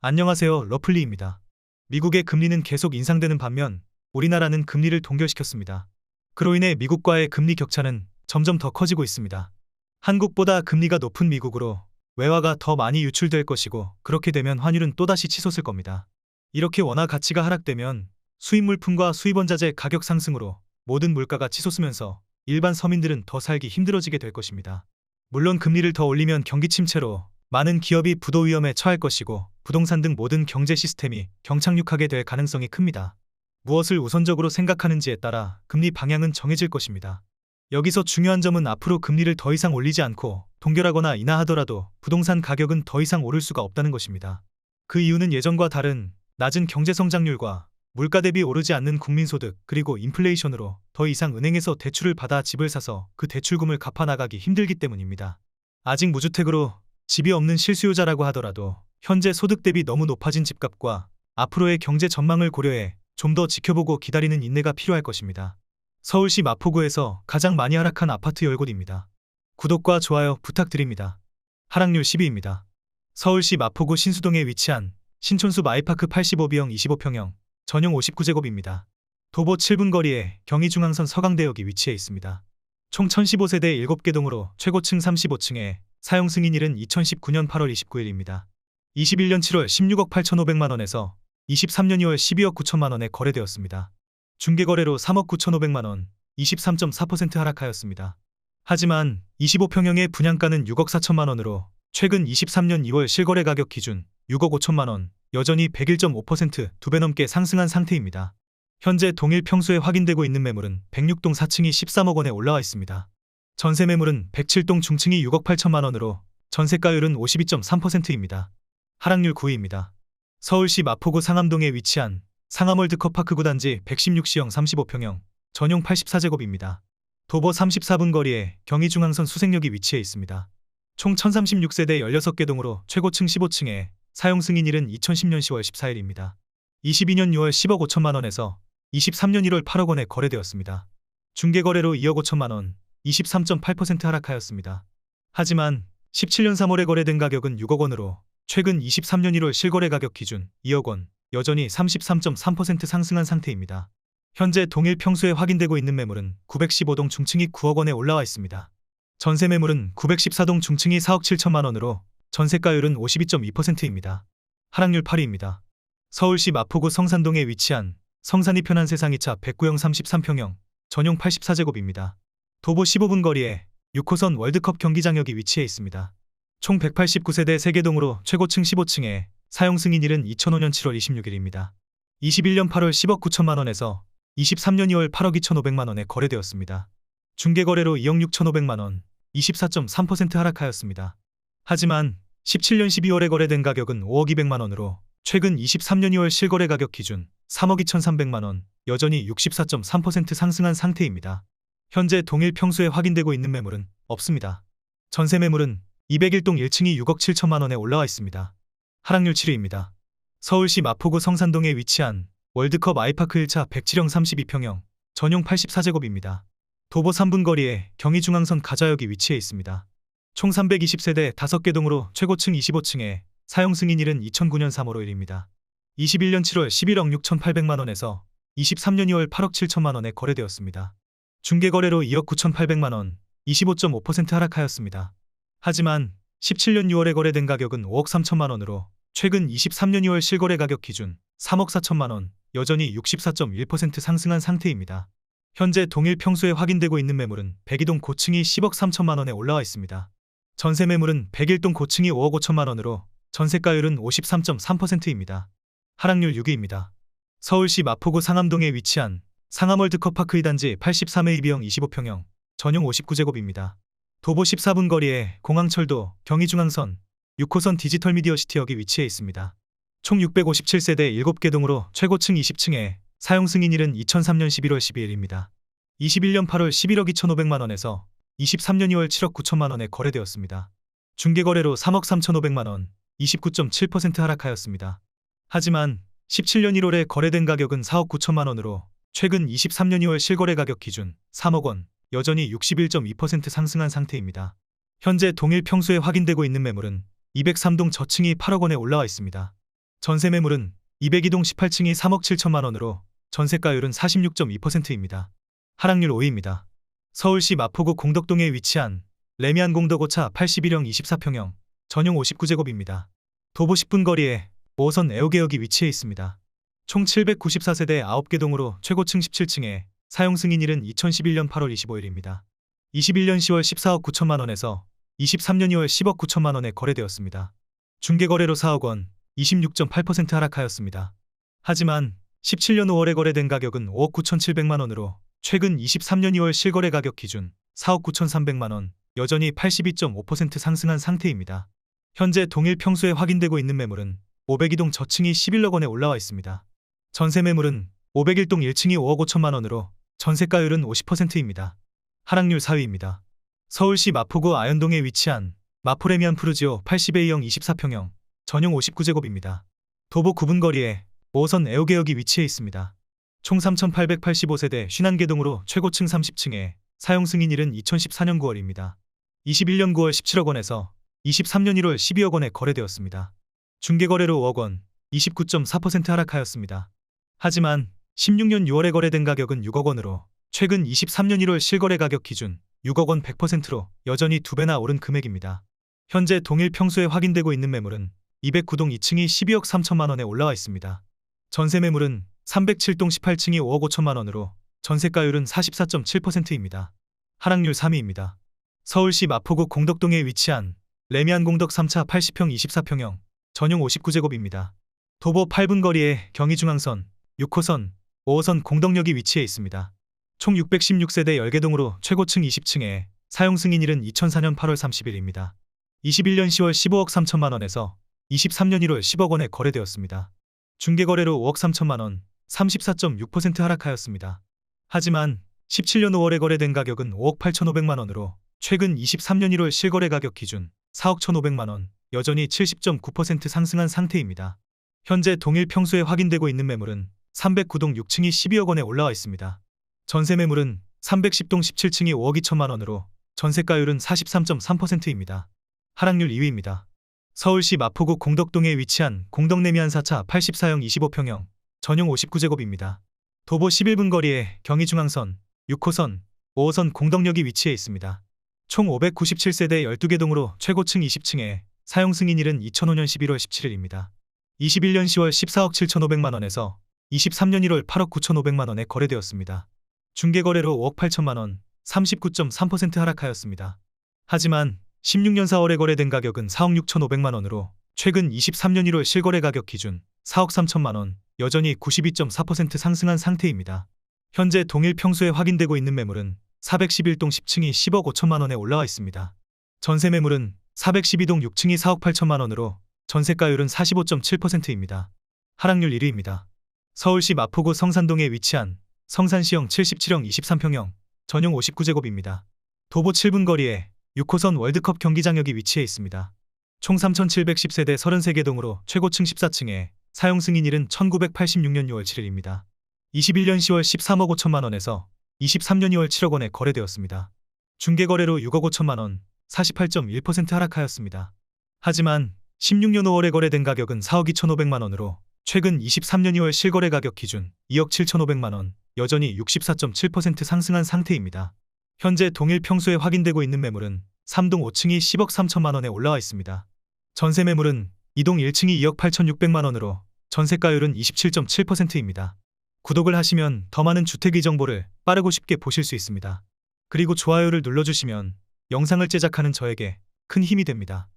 안녕하세요, 러플리입니다. 미국의 금리는 계속 인상되는 반면 우리나라는 금리를 동결시켰습니다. 그로 인해 미국과의 금리 격차는 점점 더 커지고 있습니다. 한국보다 금리가 높은 미국으로 외화가 더 많이 유출될 것이고, 그렇게 되면 환율은 또다시 치솟을 겁니다. 이렇게 원화 가치가 하락되면 수입 물품과 수입 원자재 가격 상승으로 모든 물가가 치솟으면서 일반 서민들은 더 살기 힘들어지게 될 것입니다. 물론 금리를 더 올리면 경기 침체로 많은 기업이 부도 위험에 처할 것이고, 부동산 등 모든 경제 시스템이 경착륙하게 될 가능성이 큽니다. 무엇을 우선적으로 생각하는지에 따라 금리 방향은 정해질 것입니다. 여기서 중요한 점은 앞으로 금리를 더 이상 올리지 않고 동결하거나 인하하더라도 부동산 가격은 더 이상 오를 수가 없다는 것입니다. 그 이유는 예전과 다른 낮은 경제 성장률과 물가 대비 오르지 않는 국민소득, 그리고 인플레이션으로 더 이상 은행에서 대출을 받아 집을 사서 그 대출금을 갚아 나가기 힘들기 때문입니다. 아직 무주택으로 집이 없는 실수요자라고 하더라도 현재 소득 대비 너무 높아진 집값과 앞으로의 경제 전망을 고려해 좀 더 지켜보고 기다리는 인내가 필요할 것입니다. 서울시 마포구에서 가장 많이 하락한 아파트 10곳입니다. 구독과 좋아요 부탁드립니다. 하락률 10위입니다. 서울시 마포구 신수동에 위치한 신촌숲 아이파크 85B형 25평형 전용 59제곱입니다. 도보 7분 거리에 경의중앙선 서강대역이 위치해 있습니다. 총 1015세대 7개 동으로 최고층 35층에 사용 승인일은 2019년 8월 29일입니다. 21년 7월 16억 8,500만원에서 23년 2월 12억 9천만원에 거래되었습니다. 중개거래로 3억 9,500만원, 23.4% 하락하였습니다. 하지만 25평형의 분양가는 6억 4천만원으로 최근 23년 2월 실거래 가격 기준 6억 5천만원, 여전히 101.5% 2배 넘게 상승한 상태입니다. 현재 동일 평수에 확인되고 있는 매물은 106동 4층이 13억 원에 올라와 있습니다. 전세 매물은 107동 중층이 6억 8천만원으로 전세가율은 52.3%입니다. 하락률 9위입니다. 서울시 마포구 상암동에 위치한 상암월드컵파크 구단지 116시형 35평형 전용 84제곱입니다. 도보 34분 거리에 경의중앙선 수색역이 위치해 있습니다. 총 1036세대 16개 동으로 최고층 15층에 사용 승인일은 2010년 10월 14일입니다. 22년 6월 10억 5천만원에서 23년 1월 8억 원에 거래되었습니다. 중개거래로 2억 5천만원, 23.8% 하락하였습니다. 하지만 17년 3월에 거래된 가격은 6억 원으로 최근 23년 1월 실거래 가격 기준 2억 원, 여전히 33.3% 상승한 상태입니다. 현재 동일 평수에 확인되고 있는 매물은 915동 중층이 9억 원에 올라와 있습니다. 전세 매물은 914동 중층이 4억 7천만 원으로 전세가율은 52.2%입니다. 하락률 8위입니다. 서울시 마포구 성산동에 위치한 성산이 편한 세상 2차 109형 33평형 전용 84제곱입니다. 도보 15분 거리에 6호선 월드컵 경기장역이 위치해 있습니다. 총 189세대 3개 동으로 최고층 15층에 사용 승인일은 2005년 7월 26일입니다. 21년 8월 10억 9천만원에서 23년 2월 8억 2,500만원에 거래되었습니다. 중개거래로 2억 6,500만원, 24.3% 하락하였습니다. 하지만 17년 12월에 거래된 가격은 5억 200만원으로 최근 23년 2월 실거래 가격 기준 3억 2,300만원, 여전히 64.3% 상승한 상태입니다. 현재 동일 평수에 확인되고 있는 매물은 없습니다. 전세 매물은 201동 1층이 6억 7천만원에 올라와 있습니다. 하락률 7위입니다. 서울시 마포구 성산동에 위치한 월드컵 아이파크 1차 107형 32평형 전용 84제곱입니다. 도보 3분 거리에 경의중앙선 가좌역이 위치해 있습니다. 총 320세대 5개 동으로 최고층 25층에 사용 승인일은 2009년 3월 5일입니다. 21년 7월 11억 6,800만원에서 23년 2월 8억 7천만원에 거래되었습니다. 중개거래로 2억 9,800만원, 25.5% 하락하였습니다. 하지만 17년 6월에 거래된 가격은 5억 3천만원으로 최근 23년 2월 실거래 가격 기준 3억 4천만원, 여전히 64.1% 상승한 상태입니다. 현재 동일 평수에 확인되고 있는 매물은 102동 고층이 10억 3천만원에 올라와 있습니다. 전세 매물은 101동 고층이 5억 5천만원으로 전세가율은 53.3%입니다. 하락률 6위입니다. 서울시 마포구 상암동에 위치한 상암월드컵파크 2단지 83A B형 25평형 전용 59제곱입니다. 도보 14분 거리에 공항철도 경의중앙선 6호선 디지털미디어시티역이 위치해 있습니다. 총 657세대 7개 동으로 최고층 20층에 사용 승인일은 2003년 11월 12일입니다. 21년 8월 11억 2,500만원에서 23년 2월 7억 9천만원에 거래되었습니다. 중개거래로 3억 3,500만원, 29.7% 하락하였습니다. 하지만 17년 1월에 거래된 가격은 4억 9천만원으로 최근 23년 2월 실거래 가격 기준 3억 원, 여전히 61.2% 상승한 상태입니다. 현재 동일 평수에 확인되고 있는 매물은 203동 저층이 8억 원에 올라와 있습니다. 전세 매물은 202동 18층이 3억 7천만 원으로 전세가율은 46.2%입니다. 하락률 5위입니다. 서울시 마포구 공덕동에 위치한 레미안 공덕5차 81형 24평형 전용 59제곱입니다. 도보 10분 거리에 5호선 애호개역이 위치해 있습니다. 총 794세대 9개 동으로 최고층 17층에 사용 승인일은 2011년 8월 25일입니다. 21년 10월 14억 9천만 원에서 23년 2월 10억 9천만 원에 거래되었습니다. 중개거래로 4억 원, 26.8% 하락하였습니다. 하지만 17년 5월에 거래된 가격은 5억 9,700만 원으로 최근 23년 2월 실거래 가격 기준 4억 9,300만 원, 여전히 82.5% 상승한 상태입니다. 현재 동일 평수에 확인되고 있는 매물은 502동 저층이 11억 원에 올라와 있습니다. 전세 매물은 501동 1층이 5억 5천만 원으로 전세가율은 50%입니다. 하락률 4위입니다. 서울시 마포구 아현동에 위치한 마포레미안 푸르지오 80A형 24평형 전용 59제곱입니다. 도보 9분 거리에 5호선 애호개역이 위치해 있습니다. 총 3,885세대 51개 동으로 최고층 30층에 사용 승인일은 2014년 9월입니다. 21년 9월 17억 원에서 23년 1월 12억 원에 거래되었습니다. 중개거래로 5억 원, 29.4% 하락하였습니다. 하지만 16년 6월에 거래된 가격은 6억 원으로 최근 23년 1월 실거래 가격 기준 6억 원 100%로 여전히 2배나 오른 금액입니다. 현재 동일 평수에 확인되고 있는 매물은 209동 2층이 12억 3천만 원에 올라와 있습니다. 전세 매물은 307동 18층이 5억 5천만 원으로 전세가율은 44.7%입니다. 하락률 3위입니다. 서울시 마포구 공덕동에 위치한 레미안 공덕 3차 80평 24평형 전용 59제곱입니다. 도보 8분 거리에 경의중앙선, 6호선, 5호선 공덕역이 위치해 있습니다. 총 616세대 10개 동으로 최고층 20층에 사용 승인일은 2004년 8월 30일입니다. 21년 10월 15억 3천만 원에서 23년 1월 10억 원에 거래되었습니다. 중개거래로 5억 3천만 원, 34.6% 하락하였습니다. 하지만 17년 5월에 거래된 가격은 5억 8,500만 원으로 최근 23년 1월 실거래 가격 기준 4억 1,500만 원, 여전히 70.9% 상승한 상태입니다. 현재 동일 평수에 확인되고 있는 매물은 309동 6층이 12억 원에 올라와 있습니다. 전세 매물은 310동 17층이 5억 2천만 원으로 전세가율은 43.3%입니다. 하락률 2위입니다. 서울시 마포구 공덕동에 위치한 공덕레미안 4차 84형 25평형 전용 59제곱입니다. 도보 11분 거리에 경의중앙선, 6호선, 5호선 공덕역이 위치해 있습니다. 총 597세대 12개 동으로 최고층 20층에 사용 승인일은 2005년 11월 17일입니다. 21년 10월 14억 7,500만 원에서 23년 1월 8억 9,500만 원에 거래되었습니다. 중개거래로 5억 8천만 원, 39.3% 하락하였습니다. 하지만 16년 4월에 거래된 가격은 4억 6,500만 원으로 최근 23년 1월 실거래 가격 기준 4억 3천만 원, 여전히 92.4% 상승한 상태입니다. 현재 동일 평수에 확인되고 있는 매물은 411동 10층이 10억 5천만 원에 올라와 있습니다. 전세 매물은 412동 6층이 4억 8천만 원으로 전세가율은 45.7%입니다. 하락률 1위입니다. 서울시 마포구 성산동에 위치한 성산시형 77형 23평형 전용 59제곱입니다. 도보 7분 거리에 6호선 월드컵 경기장역이 위치해 있습니다. 총 3,710세대 33개 동으로 최고층 14층에 사용 승인일은 1986년 6월 7일입니다. 21년 10월 13억 5천만 원에서 23년 2월 7억 원에 거래되었습니다. 중개거래로 6억 5천만 원, 48.1% 하락하였습니다. 하지만 16년 5월에 거래된 가격은 4억 2,500만 원으로 최근 23년 2월 실거래 가격 기준 2억 7,500만 원, 여전히 64.7% 상승한 상태입니다. 현재 동일 평수에 확인되고 있는 매물은 3동 5층이 10억 3천만 원에 올라와 있습니다. 전세 매물은 2동 1층이 2억 8,600만 원으로 전세가율은 27.7%입니다. 구독을 하시면 더 많은 주택의 정보를 빠르고 쉽게 보실 수 있습니다. 그리고 좋아요를 눌러주시면 영상을 제작하는 저에게 큰 힘이 됩니다.